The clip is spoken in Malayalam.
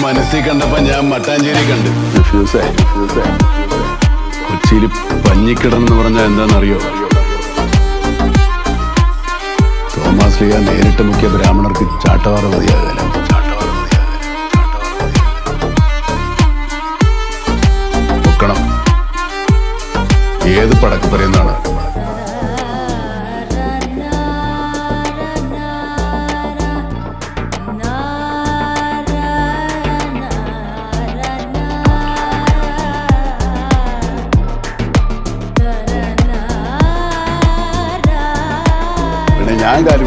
മനസ്സിൽ കണ്ടപ്പോ ഞാൻ മട്ടാഞ്ചേരി കണ്ട്. കൊച്ചിയിൽ പഞ്ഞിക്കിടന്ന് പറഞ്ഞാൽ എന്താണെന്നറിയോ? തോമാസ് ലീഗ നേരിട്ട് മുഖ്യ ബ്രാഹ്മണർക്ക് ചാട്ടവാറ മതിയാകല. പൊക്കണം. ഏത് പടക്ക് പറയുന്നതാണ്? ഞാൻ കാര്യം